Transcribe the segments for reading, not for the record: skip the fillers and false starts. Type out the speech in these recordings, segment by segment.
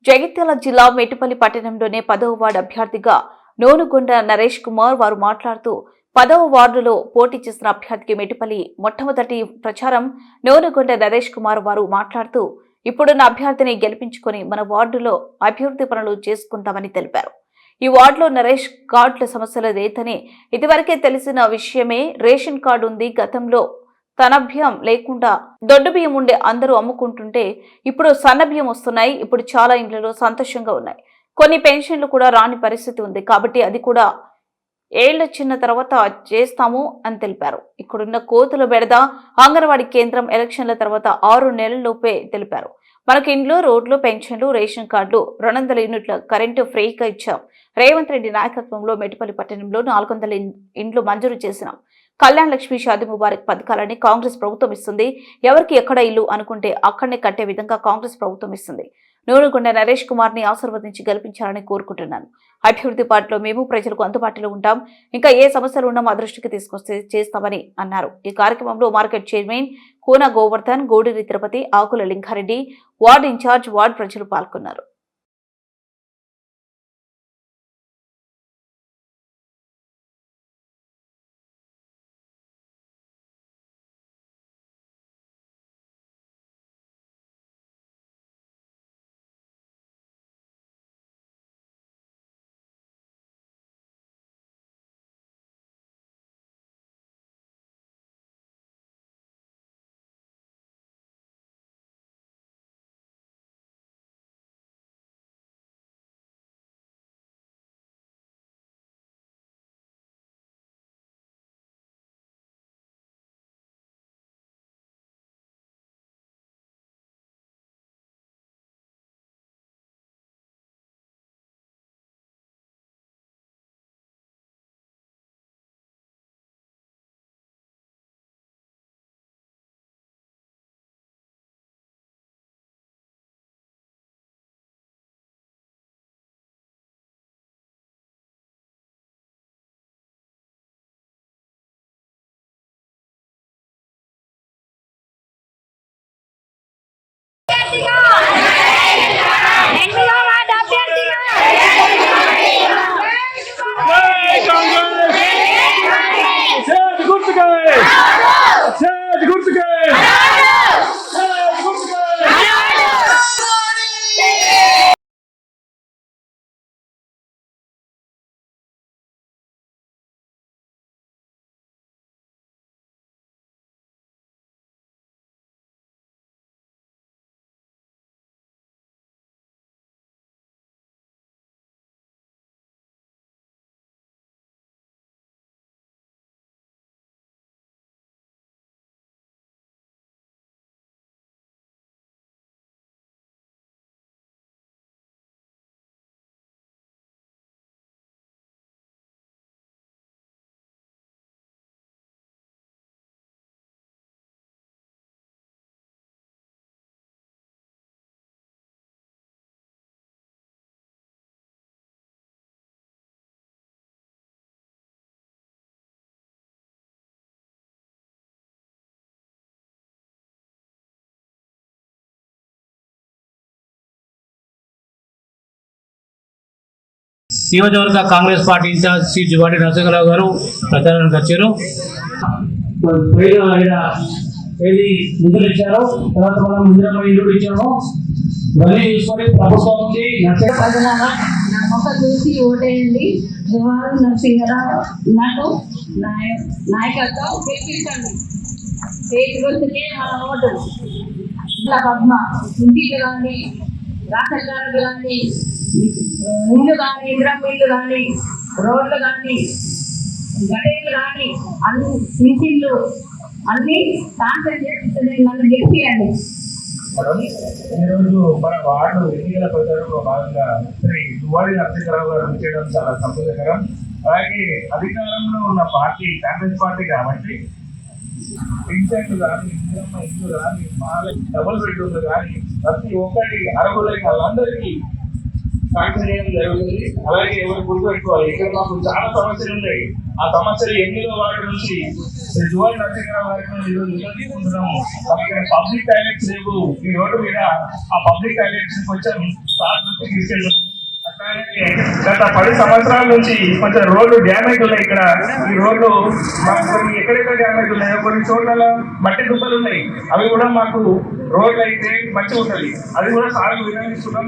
జగిత్యాల జిల్లా మేటిపల్లి పట్టణంలోనే 10వ వార్డు అభ్యర్థిగా నోనుగొండ నరేష్ కుమార్ వారు మాట్లాడుతూ 10వ వార్డులో పోటీ చేసిన అభ్యర్థికి మేటిపల్లి మొట్టమొదటి ప్రచారం. నోనుగొండ నరేష్ కుమార్ వారు మాట్లాడుతూ ఇప్పుడున్న అభ్యర్థిని గెలిపించుకొని మన వార్డులో అభివృద్ధి పనులు చేసుకుంటామని తెలిపారు. ఈ వార్డులో నరేష్ కార్డుల సమస్యలు లేదని ఇదివరకే తెలిసిన విషయమే. రేషన్ కార్డు ఉంది. గతంలో తనభ్యం లేకుండా దొడ్డు బియ్యం ఉండే అందరూ అమ్ముకుంటుంటే ఇప్పుడు సన్న బియ్యం వస్తున్నాయి. ఇప్పుడు చాలా ఇండ్లలో సంతోషంగా ఉన్నాయి. కొన్ని పెన్షన్లు కూడా రాని పరిస్థితి ఉంది. కాబట్టి అది కూడా ఏళ్లొచ్చిన తర్వాత చేస్తాము అని తెలిపారు. ఇక్కడున్న కోతుల బెడద అంగన్వాడీ కేంద్రం ఎలక్షన్ల తర్వాత 6 నెలల్లోపే తెలిపారు. మనకు ఇండ్లు, రోడ్లు, పెన్షన్లు, రేషన్ కార్డులు, 200 యూనిట్ల కరెంటు ఫ్రీగా ఇచ్చాం. రేవంత్ రెడ్డి నాయకత్వంలో మేటిపల్లి పట్టణంలో 400 ఇండ్లు మంజూరు చేసినాం. కళ్యాణ్ లక్ష్మి, షాదీ ముబారక్ పథకాలని కాంగ్రెస్ ప్రభుత్వం ఇస్తుంది. ఎవరికి ఎక్కడ ఇల్లు అనుకుంటే అక్కడనే కట్టే విధంగా కాంగ్రెస్ ప్రభుత్వం ఇస్తుంది. నోనుగొండ నరేష్ కుమార్ ని ఆశీర్వదించి గెలిపించాలని కోరుకుంటున్నాను. అభివృద్ధి పార్టీలో మేము ప్రజలకు అందుబాటులో ఉంటాం. ఇంకా ఏ సమస్యలు ఉన్నా మా దృష్టికి తీసుకొస్తే చేస్తామని అన్నారు. ఈ కార్యక్రమంలో మార్కెట్ చైర్మన్ కోన గోవర్ధన్, గోడిరి తిరుపతి, ఆకుల లింగారెడ్డి, వార్డు ఇన్ఛార్జ్, వార్డు ప్రజలు పాల్గొన్నారు. నియోజకవర్గ కాంగ్రెస్ పార్టీ ఇన్ఛార్జ్ శ్రీ జువాడి నరసింహరావు గారు ప్రచారానికి వచ్చారు. ఏది నిధులు ఇచ్చారో, తర్వాత మనం ఇందిరమ్మ ఇల్లు ఇచ్చాము. ఇవన్నీ చూసుకొని ప్రభుత్వం నుంచి నా మొక్క చూసి ఓటేయండి. జువాడి నరసింహరావు నాకు నాయకత్వం గెలిపించండి. పేరు గుర్తుకే మన ఓటు. ఇట్లా పద్మ ఇంటిలు కానీ, రాషన్ కార్డు కానీ, ఇల్లు కానీ, ఇందిరమ్మ ఇల్లు కానీ, రోడ్లు కానీ, గడేలు కానీ, అన్ని ఇంటిళ్ళు అన్ని శాంతం చేస్తుంది. నన్ను గెలిపియండి. ఈరోజు మన వార్డు ఎన్నికల ప్రచారంలో భాగంగా శ్రీ జువాడి నరసింహరావు గారు చేయడం చాలా సంతోషకరం. అలాగే అధికారంలో ఉన్న పార్టీ కాంగ్రెస్ పార్టీ కాబట్టి పింఛన్లు కానీ, ఇందిరమ్మ ఇల్లు కానీ, డబుల్ బెడ్రూమ్లు కానీ ప్రతి ఒక్కటి అర్హులైన వాళ్ళందరికీ శాంక్షన్ చేయడం జరుగుతుంది. అలాగే ఎవరు గుర్తుపెట్టుకోవాలి, ఇక్కడ మాకు చాలా సమస్యలు ఉన్నాయి. ఆ సమస్యలు 8వ వార్డు నుంచి జువాడి నరసింహరావు గారికి ఈరోజు తీసుకుంటున్నాము. ఇక్కడ పబ్లిక్ టాయిలెట్స్ లేవు. ఈ రోడ్డు మీద ఆ పబ్లిక్ టాయిలెట్స్ కొంచెం సార్ నుంచి తీసుకెళ్తున్నాము. గత 10 సంవత్సరాల నుంచి కొంచెం రోడ్లు డ్యామేజ్ ఉన్నాయి. ఇక్కడ ఈ రోడ్లు మాకు కొన్ని ఎక్కడెక్కడ డ్యామేజ్ ఉన్నాయో కొన్ని చోట్ల మట్టి దుబ్బలు ఉన్నాయి. అవి కూడా మాకు రోడ్లు అయితే మంచిగా ఉంటుంది. అది కూడా సార్ వినియోగిస్తున్నాం.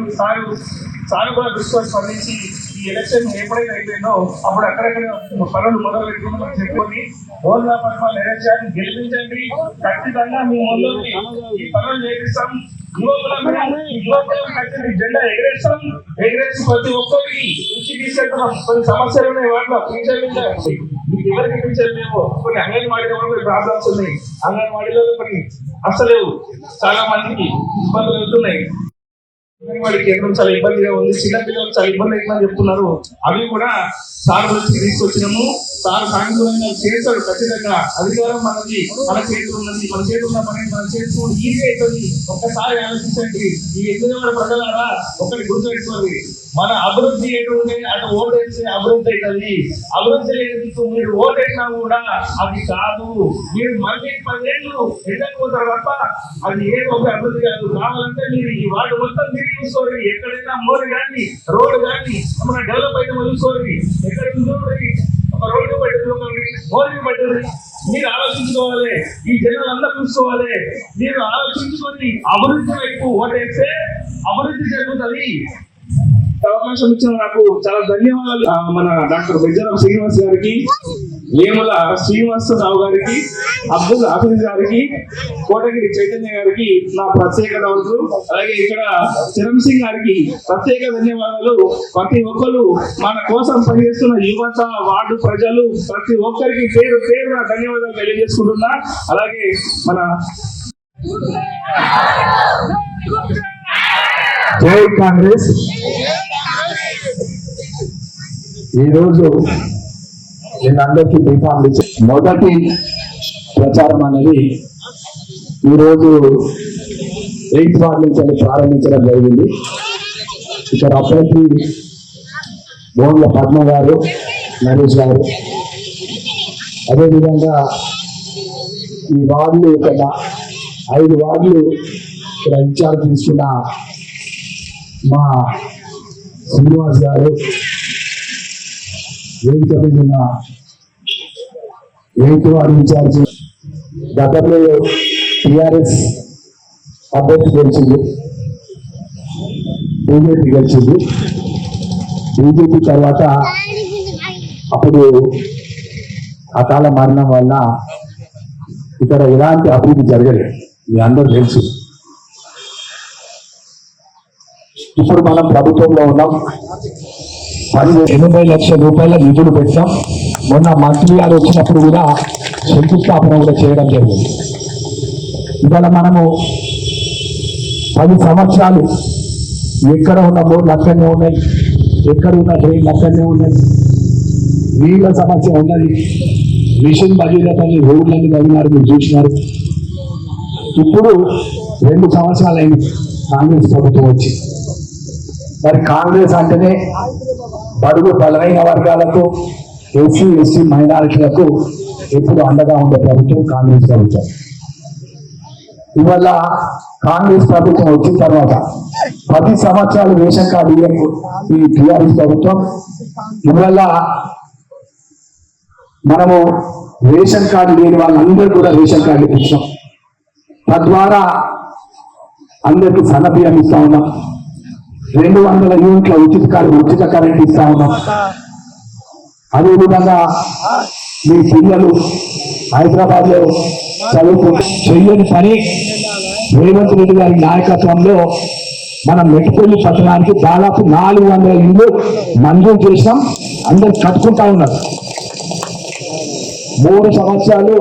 సార్ కూడా దృష్టి స్పందించి ఈ ఎలక్షన్ ఎప్పుడైతే అయిపోయిందో అప్పుడు అక్కడక్కడ పనులు మొదలు పెట్టుకుని చెప్పుకొని ఓర్లా పట్ల ఎలక్షన్ గెలిపించండి, ఖచ్చితంగా మీ ముందు ఈ పనులు చేపిస్తాం. జెండా ఎగరేసి ప్రతి ఒక్కరికి నుంచి తీసుకెళ్తున్నాం. కొన్ని సమస్యలు ఉన్నాయి, వాటిలో ఫ్యూచర్ మీకు ఎవరికి ఫ్యూచర్ లేవు. కొన్ని అంగన్వాడీలో కూడా ప్రాబ్లమ్స్ ఉన్నాయి. అంగన్వాడీలో కొన్ని అసలేవు, చాలా మందికి ఇబ్బందులు అవుతున్నాయి. అంగన్వాడీ కేంద్రం చాలా ఇబ్బందిగా ఉంది. చిన్నపిల్లలు చాలా ఇబ్బంది అవుతుందని చెప్తున్నారు. అవి కూడా సార్ వచ్చి తీసుకొచ్చినాము. సార్ సాయంత్రం చేస్తాడు ఖచ్చితంగా. అధికారం మనది, మన చేతులు ఉన్నది. మన చేతులు ఉన్న పని మన చేతులు ఈజీ అవుతుంది. ఒక్కసారి ఆలోచించండి. ఈ 8వ ప్రజలారా ఒకటి గుర్తుపెట్టుకోండి, మన అభివృద్ధి ఎటువంటి అటు ఓటేస్తే అభివృద్ధి అవుతుంది. అభివృద్ధి లేదు, మీరు ఓటేసినా కూడా అది కాదు. మీరు మళ్ళీ 10 ఏళ్ళు ఎండకపోతారు తప్ప అది ఏదో ఒక అభివృద్ధి కాదు. కావాలంటే మీరు ఈ వార్డు మొత్తం తిరిగి చూసుకోండి. ఎక్కడైనా మోరు కానీ రోడ్డు కానీ మన డెవలప్ అయితే చూసుకోండి. ఎక్కడ చూడండి ఒక రోడ్డు పట్టింది, మోరు పట్టింది. మీరు ఆలోచించుకోవాలి, ఈ జనాలు అందరూ చూసుకోవాలి. మీరు ఆలోచించుకొని అభివృద్ధి వైపు ఓటేస్తే అభివృద్ధి జరుగుతుంది. అవకాశం ఇచ్చిన నాకు చాలా ధన్యవాదాలు. మన డాక్టర్ బెజ్జరం శ్రీనివాస్ గారికి, వేముల శ్రీనివాసరావు గారికి, అబ్దుల్ హఫీజ్ గారికి, కోటగిరి చైతన్య గారికి నా ప్రత్యేక ధన్యవాదాలు. అలాగే ఇక్కడ చరణ్ సింగ్ గారికి ప్రత్యేక ధన్యవాదాలు. ప్రతి ఒక్కరు మన కోసం పనిచేస్తున్న యువత, వార్డు ప్రజలు ప్రతి ఒక్కరికి పేరు పేరున ధన్యవాదాలు తెలియజేసుకుంటున్నా. అలాగే మన జై కాంగ్రెస్. ఈరోజు నేను అందరికీ బీఫామ్ మొదటి ప్రచారం అనేది ఈరోజు 8వ వార్డు నుంచి ప్రారంభించడం జరిగింది. ఇక్కడ అభ్యర్థి బోన్ల పద్మ గారు, నరేష్ గారు, అదేవిధంగా ఈ వార్డులు ఇక్కడ 5 వార్డులు ఇక్కడ ఇన్ఛార్జ్ తీసుకున్న మా శ్రీనివాస్ గారు, వేదిక మీద ఉన్న 8వ వార్డు ఇన్ఛార్జ్ గతంలో టిఆర్ఎస్ అభ్యర్థి గెలిచింది, బీజేపీ గెలిచింది. బీజేపీ తర్వాత అప్పుడు అకాల మరణం వల్ల ఇక్కడ ఎలాంటి అభివృద్ధి జరగలేదు, మీ అందరూ తెలుసు. ఇప్పుడు మనం ప్రభుత్వంలో ఉన్నాం. 80 లక్షల రూపాయల నిధులు పెట్టాం. మొన్న మంత్రి గారు వచ్చినప్పుడు కూడా శంకుస్థాపన కూడా చేయడం జరిగింది. ఇవాళ మనము 10 సంవత్సరాలు ఎక్కడ ఉన్న బోర్డులు అక్కడనే ఉన్నాయి, ఎక్కడ ఉన్న డ్రైన్లు అక్కడనే ఉన్నాయి, నీళ్ళ సమస్య ఉన్నది. మిషన్ భగీరథని రోడ్లన్నీ తగినారు, మీరు చూసినారు. ఇప్పుడు 2 సంవత్సరాలు అయింది కాంగ్రెస్ ప్రభుత్వం వచ్చి. మరి కాంగ్రెస్ అంటేనే బడుగు బలమైన వర్గాలకు, ఎస్సీ ఎస్టీ మైనారిటీలకు ఎప్పుడు అండగా ఉండే ప్రభుత్వం కాంగ్రెస్ ప్రభుత్వం. ఇవాళ కాంగ్రెస్ ప్రభుత్వం వచ్చిన తర్వాత 10 సంవత్సరాలు రేషన్ కార్డు ఈ టీఆర్ఎస్ ప్రభుత్వం. ఇవాళ మనము రేషన్ కార్డు లేని వాళ్ళందరూ కూడా రేషన్ కార్డు ఇప్పించాం. తద్వారా అందరికీ సన్నబియ్యం ఇస్తా ఉన్నాం. 200 యూనిట్ల ఉచిత కరెంట్ ఇస్తా ఉన్నాం. అదేవిధంగా మీ పిల్లలు హైదరాబాద్ లో చదువుకుంటూ చెయ్యని పని రేవంత్ రెడ్డి గారి నాయకత్వంలో మనం మెట్టుపల్లి పట్టణానికి దాదాపు 400 ఇళ్ళు మంజూరు చేసాం. అందరు కట్టుకుంటా ఉన్నారు. 3 సంవత్సరాలు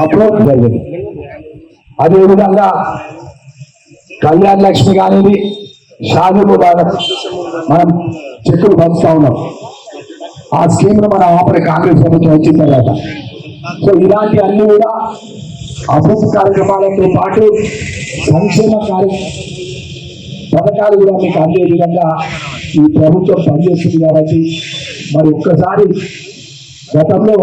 అప్రోచ్ జరిగింది. అదేవిధంగా కళ్యాణ లక్ష్మి కానీ షాదీలు మనం చెక్కులు పంచుతా ఉన్నాం. ఆ స్కీమ్ మనం ఆపరే కాంగ్రెస్ ప్రభుత్వం వచ్చిన తర్వాత. సో ఇలాంటి అన్ని కూడా అభివృద్ధి కార్యక్రమాలతో పాటు సంక్షేమ పథకాలు కూడా మీకు అందే విధంగా ఈ ప్రభుత్వం పనిచేస్తుంది కాబట్టి మరి ఒక్కసారి గతంలో